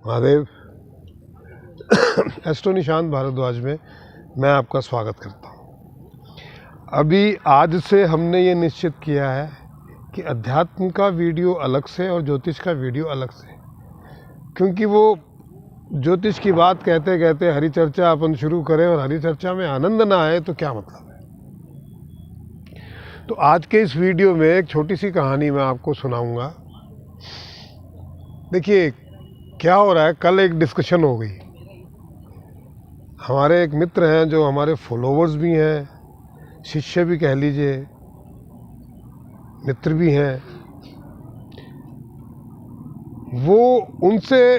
Mahadev. Astro Nishant Bhardwaj में मैं आपका स्वागत करता हूँ। अभी आज से हमने ये निश्चित किया है कि अध्यात्म का वीडियो अलग से और ज्योतिष का वीडियो अलग से, क्योंकि वो ज्योतिष की बात कहते कहते हरी चर्चा अपन शुरू करें और हरी चर्चा में आनंद ना आए तो क्या मतलब है। तो आज के इस वीडियो में एक छोटी सी कहानी मैं आपको सुनाऊंगा। देखिए क्या हो रहा है, कल एक डिस्कशन हो गई। हमारे एक मित्र हैं जो हमारे फॉलोवर्स भी हैं, शिष्य भी कह लीजिए, मित्र भी हैं। वो उनसे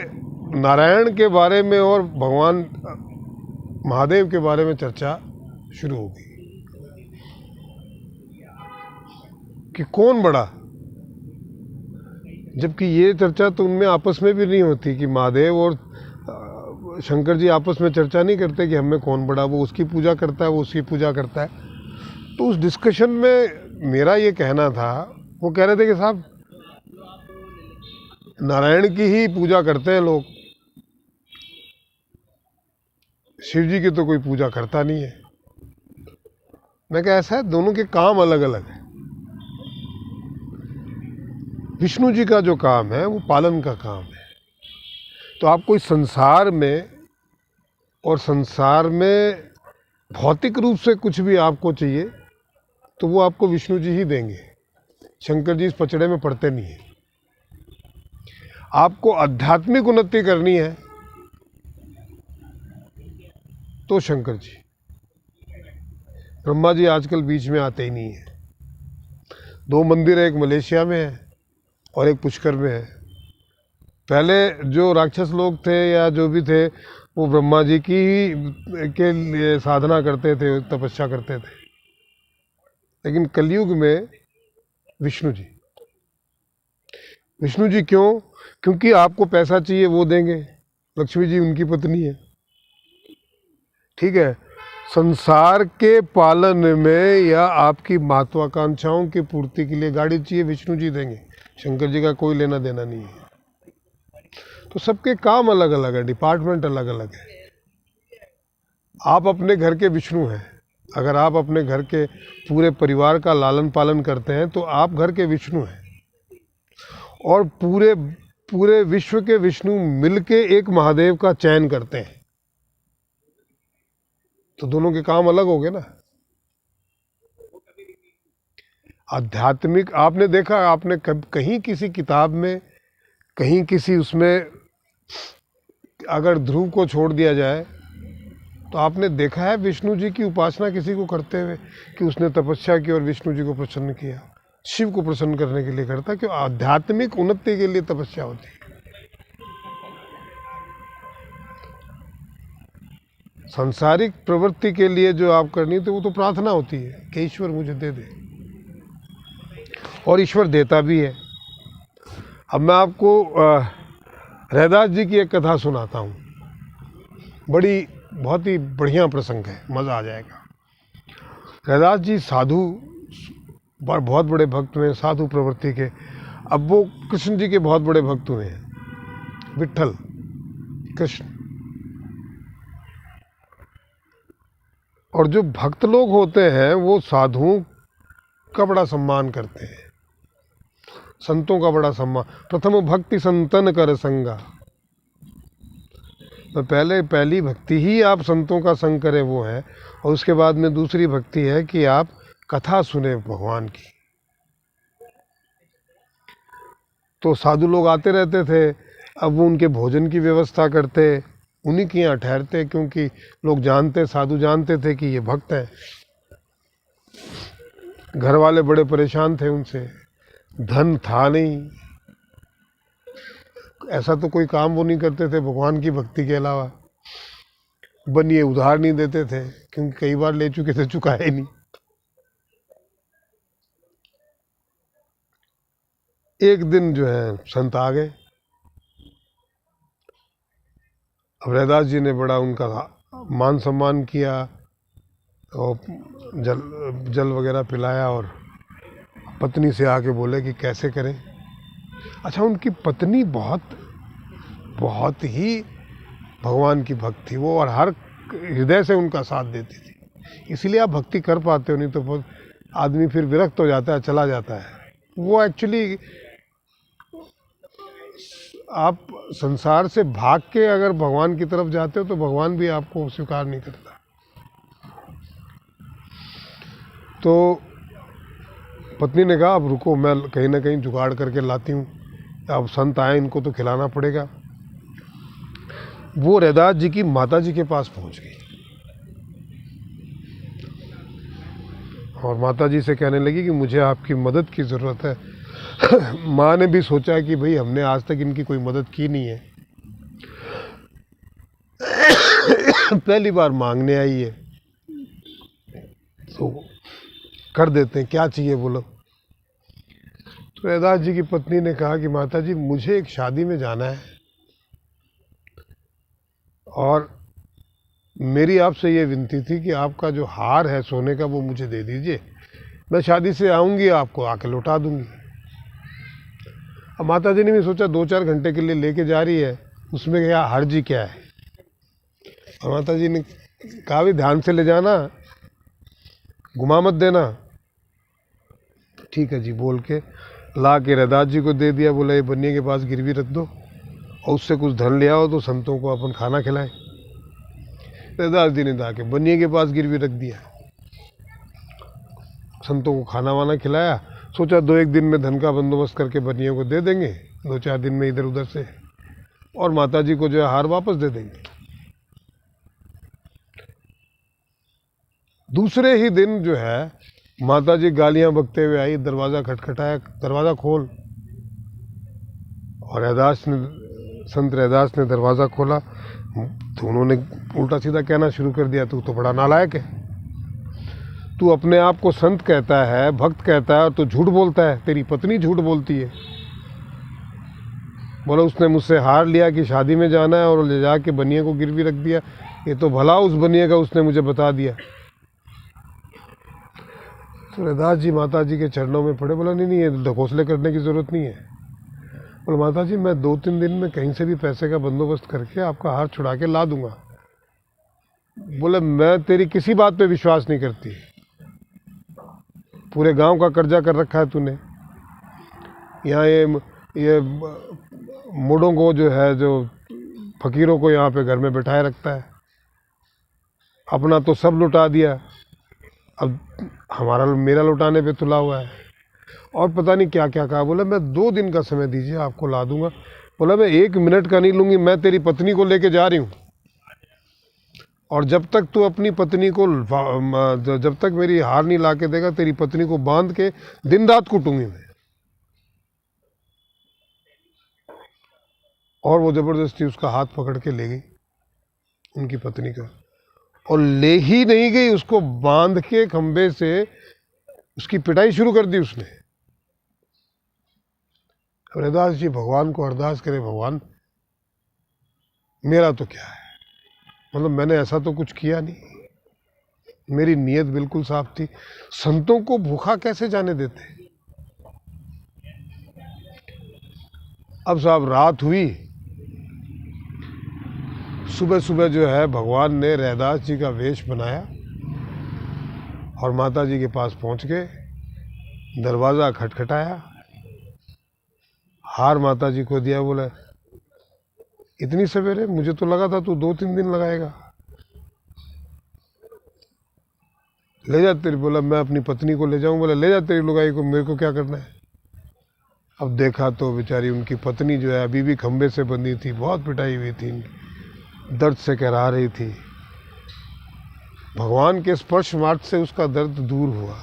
नारायण के बारे में और भगवान महादेव के बारे में चर्चा शुरू हो गई कि कौन बड़ा, जबकि ये चर्चा तो उनमें आपस में भी नहीं होती कि महादेव और शंकर जी आपस में चर्चा नहीं करते कि हमें कौन बड़ा। वो उसकी पूजा करता है, वो उसकी पूजा करता है। तो उस डिस्कशन में मेरा ये कहना था, वो कह रहे थे कि साहब नारायण की ही पूजा करते हैं लोग, शिव जी की तो कोई पूजा करता नहीं है। मैं कहा ऐसा है, दोनों के काम अलग अलग है। विष्णु जी का जो काम है वो पालन का काम है। तो आप कोई संसार में भौतिक रूप से कुछ भी आपको चाहिए तो वो आपको विष्णु जी ही देंगे। शंकर जी इस पचड़े में पड़ते नहीं हैं। आपको आध्यात्मिक उन्नति करनी है तो शंकर जी, ब्रह्मा जी आजकल बीच में आते ही नहीं है। 2 मंदिर है, एक मलेशिया में है और एक पुष्कर में है। पहले जो राक्षस लोग थे या जो भी थे वो ब्रह्मा जी की के लिए साधना करते थे, तपस्या करते थे। लेकिन कलयुग में विष्णु जी क्यों? क्योंकि आपको पैसा चाहिए वो देंगे, लक्ष्मी जी उनकी पत्नी है। ठीक है, संसार के पालन में या आपकी महत्वाकांक्षाओं की पूर्ति के लिए गाड़ी चाहिए, विष्णु जी देंगे। शंकर जी का कोई लेना देना नहीं है। तो सबके काम अलग अलग है, डिपार्टमेंट अलग अलग है। आप अपने घर के विष्णु हैं। अगर आप अपने घर के पूरे परिवार का लालन पालन करते हैं तो आप घर के विष्णु हैं, और पूरे विश्व के विष्णु मिलके एक महादेव का चयन करते हैं। तो दोनों के काम अलग हो गए ना। आध्यात्मिक आपने देखा, आपने कहीं किसी किताब में, कहीं किसी उसमें अगर ध्रुव को छोड़ दिया जाए तो आपने देखा है विष्णु जी की उपासना किसी को करते हुए कि उसने तपस्या की और विष्णु जी को प्रसन्न किया। शिव को प्रसन्न करने के लिए करता, क्यों? आध्यात्मिक उन्नति के लिए तपस्या होती है। सांसारिक प्रवृत्ति के लिए जो आप करनी तो वो तो प्रार्थना होती है कि ईश्वर मुझे दे दे, और ईश्वर देता भी है। अब मैं आपको रैदास जी की एक कथा सुनाता हूँ। बहुत ही बढ़िया प्रसंग है, मज़ा आ जाएगा। रैदास जी साधु, बहुत बड़े भक्त हुए, साधु प्रवृत्ति के। अब वो कृष्ण जी के बहुत बड़े भक्त हुए हैं, विट्ठल कृष्ण। और जो भक्त लोग होते हैं वो साधुओं का बड़ा सम्मान करते हैं, संतों का बड़ा सम्मान। प्रथम भक्ति संतन कर संगा, तो पहली भक्ति ही आप संतों का संग करें वो है। और उसके बाद में दूसरी भक्ति है कि आप कथा सुने भगवान की। तो साधु लोग आते रहते थे, अब वो उनके भोजन की व्यवस्था करते, उन्हीं के यहाँ ठहरते, क्योंकि लोग जानते, साधु जानते थे कि ये भक्त हैं। घर वाले बड़े परेशान थे उनसे, धन था नहीं, ऐसा तो कोई काम वो नहीं करते थे भगवान की भक्ति के अलावा। बनिए उधार नहीं देते थे, क्योंकि कई बार ले चुके थे, चुकाए नहीं। एक दिन जो है संत आ गए। अब रैदास जी ने बड़ा उनका मान सम्मान किया और जल वगैरह पिलाया, और पत्नी से आके बोले कि कैसे करें। अच्छा, उनकी पत्नी बहुत बहुत ही भगवान की भक्त थी वो, और हर हृदय से उनका साथ देती थी। इसलिए आप भक्ति कर पाते हो, नहीं तो बहुत आदमी फिर विरक्त हो जाता है, चला जाता है। वो एक्चुअली आप संसार से भाग के अगर भगवान की तरफ जाते हो तो भगवान भी आपको स्वीकार नहीं करता। तो पत्नी ने कहा अब रुको, मैं कहीं ना कहीं जुगाड़ करके लाती हूँ, अब संत आए, इनको तो खिलाना पड़ेगा। वो रैदास जी की माता जी के पास पहुँच गई और माता जी से कहने लगी कि मुझे आपकी मदद की ज़रूरत है। माँ ने भी सोचा कि भाई हमने आज तक इनकी कोई मदद की नहीं है, पहली बार मांगने आई है, तो कर देते हैं, क्या चाहिए बोलो। तो रैदास जी की पत्नी ने कहा कि माता जी मुझे एक शादी में जाना है और मेरी आपसे ये विनती थी कि आपका जो हार है सोने का वो मुझे दे दीजिए, मैं शादी से आऊँगी आपको आके लौटा दूँगी। अब माता जी ने भी सोचा 2-4 घंटे के लिए लेके जा रही है, उसमें क्या हर्जी क्या है। और माता जी ने कहा भी ध्यान से ले जाना, घुमा मत देना। ठीक है जी बोल के ला के रैदास जी को दे दिया, बोला ये बनिए के पास गिरवी रख दो और उससे कुछ धन ले आओ तो संतों को अपन खाना खिलाएं। रैदास जी ने जाके बनिए के पास गिरवी रख दिया, संतों को खाना वाना खिलाया। सोचा 2-1 दिन में धन का बंदोबस्त करके बनिए को दे देंगे, 2-4 दिन में इधर उधर से, और माता जी को जो है हार वापस दे देंगे। दूसरे ही दिन जो है माता जी गालियां बकते हुए आई, दरवाज़ा खटखटाया, दरवाज़ा खोल। और संत रैदास ने दरवाज़ा खोला तो उन्होंने उल्टा सीधा कहना शुरू कर दिया, तू तो बड़ा नालायक है, तू अपने आप को संत कहता है, भक्त कहता है, और तू झूठ बोलता है, तेरी पत्नी झूठ बोलती है। बोला उसने मुझसे हार लिया कि शादी में जाना है और ले जाके बनिए को गिरवी रख दिया, ये तो भला उस बनिए का उसने मुझे बता दिया। तो रैदास जी माता जी के चरणों में पड़े, बोला नहीं नहीं ये ढकोसले करने की ज़रूरत नहीं है। बोला माता जी मैं 2-3 दिन में कहीं से भी पैसे का बंदोबस्त करके आपका हार छुड़ा के ला दूंगा। बोले मैं तेरी किसी बात पे विश्वास नहीं करती, पूरे गांव का कर्जा कर रखा है तूने, यहाँ ये मुड़ों को जो है, जो फकीरों को यहाँ पे घर में बैठाए रखता है, अपना तो सब लुटा दिया, अब हमारा मेरा लुटाने पे तुला हुआ है, और पता नहीं क्या क्या कहा। बोला मैं 2 दिन का समय दीजिए आपको ला दूंगा। बोला मैं 1 मिनट का नहीं लूँगी, मैं तेरी पत्नी को लेके जा रही हूँ, और जब तक तू अपनी पत्नी को, जब तक मेरी हार नहीं ला के देगा, तेरी पत्नी को बांध के दिन रात कूटूंगी मैं। और वो ज़बरदस्ती उसका हाथ पकड़ के ले गई, उनकी पत्नी का, और ले ही नहीं गई, उसको बांध के खंबे से उसकी पिटाई शुरू कर दी उसने। रैदास जी भगवान को अरदास करे, भगवान मेरा तो क्या है, मतलब मैंने ऐसा तो कुछ किया नहीं, मेरी नीयत बिल्कुल साफ थी, संतों को भूखा कैसे जाने देते। अब साहब रात हुई, सुबह सुबह जो है भगवान ने रैदास जी का वेश बनाया और माता जी के पास पहुंच गए, दरवाज़ा खटखटाया, हार माता जी को दिया। बोला इतनी सवेरे, मुझे तो लगा था तू 2-3 दिन लगाएगा, ले जा तेरी। बोला मैं अपनी पत्नी को ले जाऊं। बोला ले जा तेरी लुगाई को, मेरे को क्या करना है। अब देखा तो बेचारी उनकी पत्नी जो है अभी भी खंबे से बंधी थी, बहुत पिटाई हुई थी, दर्द से कहरा रही थी। भगवान के स्पर्श मात्र से उसका दर्द दूर हुआ।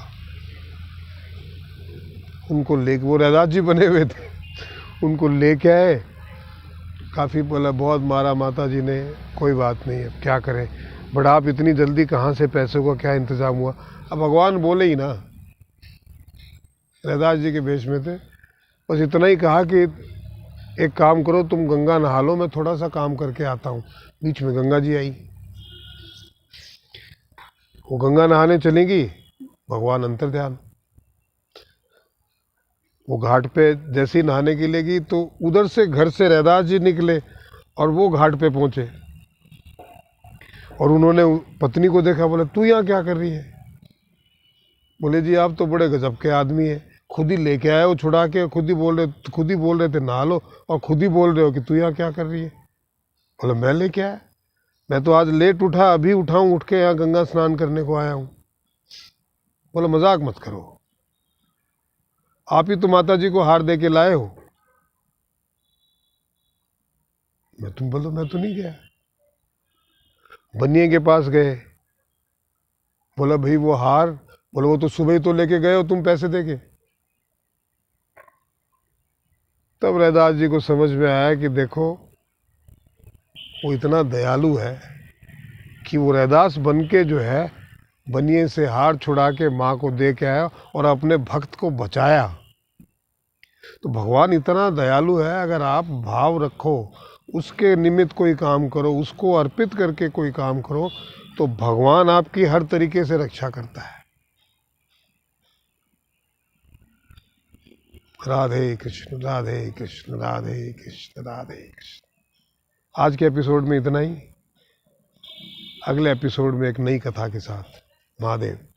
उनको ले, वो रैदास जी बने हुए थे, उनको लेके आए, काफ़ी बोला, बहुत मारा माता जी ने, कोई बात नहीं, अब क्या करें, बट आप इतनी जल्दी कहाँ से पैसों का क्या इंतज़ाम हुआ। अब भगवान बोले ही ना, रैदास जी के भेष में थे, बस इतना ही कहा कि एक काम करो, तुम गंगा नहा लो, मैं थोड़ा सा काम करके आता हूँ। बीच में गंगा जी आई, वो गंगा नहाने चलेंगी, भगवान अंतर ध्यान। वो घाट पे जैसे ही नहाने के लिए गई तो उधर से घर से रैदास जी निकले और वो घाट पे पहुँचे और उन्होंने पत्नी को देखा, बोले तू यहाँ क्या कर रही है? बोले जी आप तो बड़े गजब के आदमी हैं, खुद ही लेके आए हो छुड़ा के, खुद ही बोल रहे थे नहा लो और खुद ही बोल रहे हो कि तू यहाँ क्या कर रही है? बोले मैं लेके आया, मैं तो आज लेट उठा, अभी उठाऊँ, उठ के यहाँ गंगा स्नान करने को आया हूँ। बोले मजाक मत करो, आप ही तो माता जी को हार दे के लाए हो। तुम बोलो मैं तो नहीं गया। बनिए के पास गए, बोला भाई वो हार, बोले वो तो सुबह ही तो लेके गए हो तुम पैसे देके। तब रैदास जी को समझ में आया कि देखो वो इतना दयालु है कि वो रैदास बन के जो है बनिए से हार छुड़ा के माँ को दे के आया और अपने भक्त को बचाया। तो भगवान इतना दयालु है, अगर आप भाव रखो, उसके निमित्त कोई काम करो, उसको अर्पित करके कोई काम करो, तो भगवान आपकी हर तरीके से रक्षा करता है। राधे कृष्ण राधे कृष्ण राधे कृष्ण राधे कृष्ण। आज के एपिसोड में इतना ही। अगले एपिसोड में एक नई कथा के साथ। महादेव।